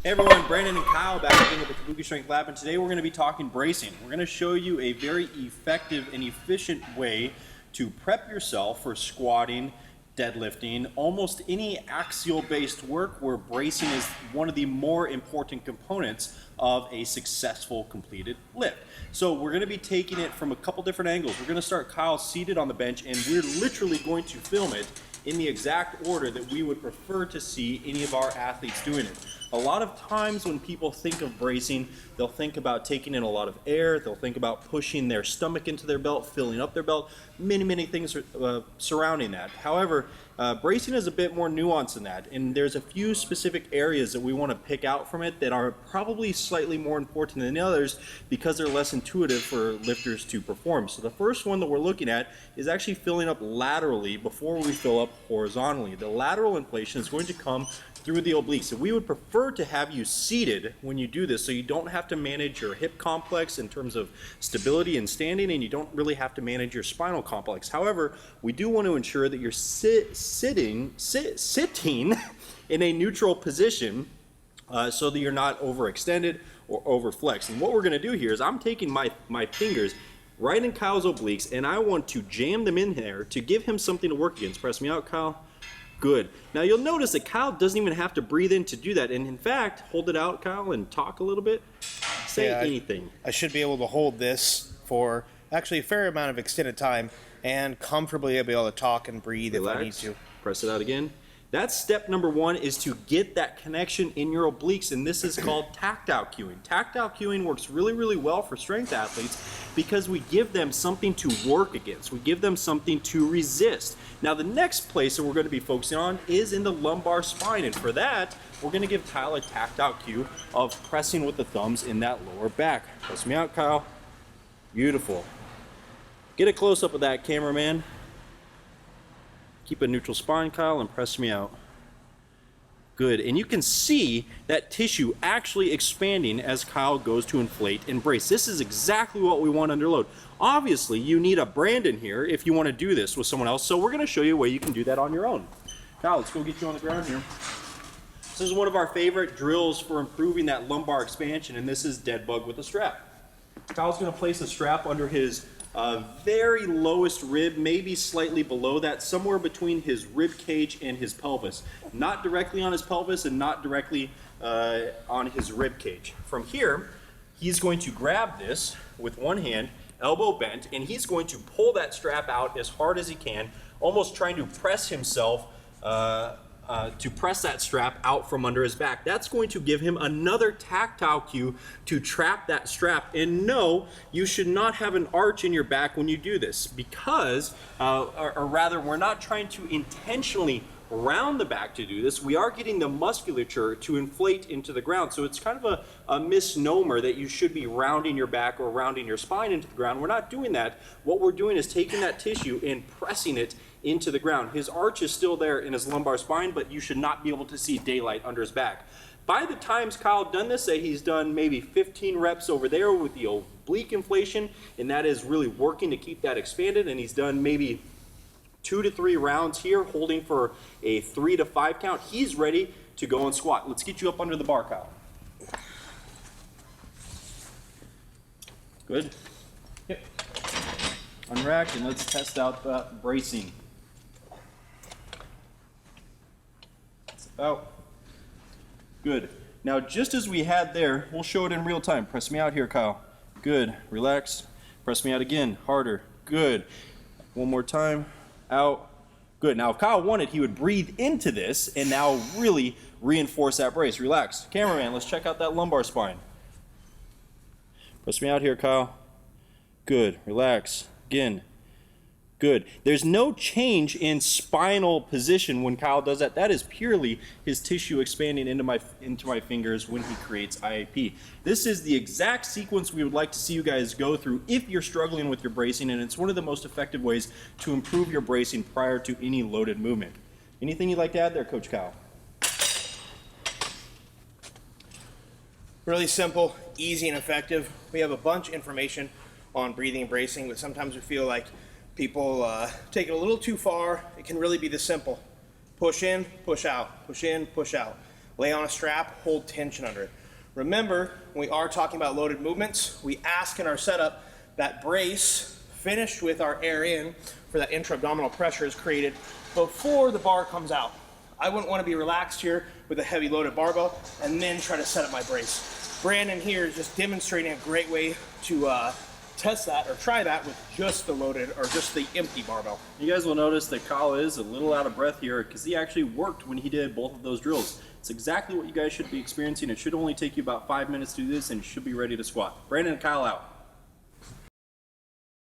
Hey everyone, Brandon and Kyle back again with the Kabuki Strength Lab, and today we're going to be talking bracing. We're going to show you a very effective and efficient way to prep yourself for squatting, deadlifting, almost any axial-based work where bracing is one of the more important components of a successful completed lift. So we're going to be taking it from a couple different angles. We're going to start Kyle seated on the bench, and we're literally going to film it in the exact order that we would prefer to see any of our athletes doing it. A lot of times when people think of bracing, they'll think about taking in a lot of air, they'll think about pushing their stomach into their belt, filling up their belt, many things surrounding that. However, bracing is a bit more nuanced than that, and there's a few specific areas that we want to pick out from it that are probably slightly more important than the others because they're less intuitive for lifters to perform. So the first one that we're looking at is actually filling up laterally before we fill up horizontally. The lateral inflation is going to come through the obliques. So we would prefer to have you seated when you do this so you don't have to manage your hip complex in terms of stability and standing, and you don't really have to manage your spinal complex. However, we do want to ensure that you're sitting in a neutral position so that you're not overextended or overflexed. And what we're going to do here is I'm taking my fingers right in Kyle's obliques, and I want to jam them in there to give him something to work against. Press me out, Kyle. Good. Now you'll notice that Kyle doesn't even have to breathe in to do that. And in fact, hold it out, Kyle, and talk a little bit. Say anything. I should be able to hold this for actually a fair amount of extended time and comfortably be able to talk and breathe. Relax. If I need to. Press it out again. That's step number one, is to get that connection in your obliques, and this is called tactile cueing. Tactile cueing works really well for strength athletes because we give them something to work against. We give them something to resist. Now the next place that we're going to be focusing on is in the lumbar spine, and for that we're going to give Kyle a tactile cue of pressing with the thumbs in that lower back. Press me out, Kyle. Beautiful. Get a close-up of that, cameraman. Keep a neutral spine, Kyle, and press me out. Good. And you can see that tissue actually expanding as Kyle goes to inflate and brace. This is exactly what we want under load. Obviously, you need a Brandon here if you want to do this with someone else, so we're going to show you a way you can do that on your own. Kyle, let's go get you on the ground here. This is one of our favorite drills for improving that lumbar expansion, and this is dead bug with a strap. Kyle's going to place a strap under his very lowest rib, maybe slightly below that, somewhere between his rib cage and his pelvis. Not directly on his pelvis and not directly on his rib cage. From here, he's going to grab this with one hand, elbow bent, and he's going to pull that strap out as hard as he can, almost trying to press himself to press that strap out from under his back. That's going to give him another tactile cue to trap that strap. And no, you should not have an arch in your back when you do this because, or rather, we're not trying to intentionally round the back to do this. We are getting the musculature to inflate into the ground. So it's kind of a misnomer that you should be rounding your back or rounding your spine into the ground. We're not doing that. What we're doing is taking that tissue and pressing it into the ground. His arch is still there in his lumbar spine, but you should not be able to see daylight under his back. By the time Kyle done this, say he's done maybe 15 reps over there with the oblique inflation, and that is really working to keep that expanded, and he's done maybe 2 to 3 rounds here, holding for a 3 to 5 count. He's ready to go and squat. Let's get you up under the bar, Kyle. Good. Yep. Unracked, and let's test out the bracing. Out. Good. Now, just as we had there, we'll show it in real time. Press me out here, Kyle. Good. Relax. Press me out again. Harder. Good. One more time. Out. Good. Now, if Kyle wanted, he would breathe into this and now really reinforce that brace. Relax. Cameraman, let's check out that lumbar spine. Press me out here, Kyle. Good. Relax. Again. Good. There's no change in spinal position when Kyle does that. That is purely his tissue expanding into my fingers when he creates IAP. This is the exact sequence we would like to see you guys go through if you're struggling with your bracing, and it's one of the most effective ways to improve your bracing prior to any loaded movement. Anything you'd like to add there, Coach Kyle? Really simple, easy, and effective. We have a bunch of information on breathing and bracing, but sometimes we feel like people take it a little too far. It can really be this simple. Push in, push out, push in, push out. Lay on a strap, hold tension under it. Remember, when we are talking about loaded movements, we ask in our setup that brace finished with our air in for that intra-abdominal pressure is created before the bar comes out. I wouldn't want to be relaxed here with a heavy loaded barbell and then try to set up my brace. Brandon here is just demonstrating a great way to test that or try that with just the loaded or just the empty barbell. You guys will notice that Kyle is a little out of breath here because he actually worked when he did both of those drills. It's exactly what you guys should be experiencing. It should only take you about 5 minutes to do this and you should be ready to squat. Brandon and Kyle out.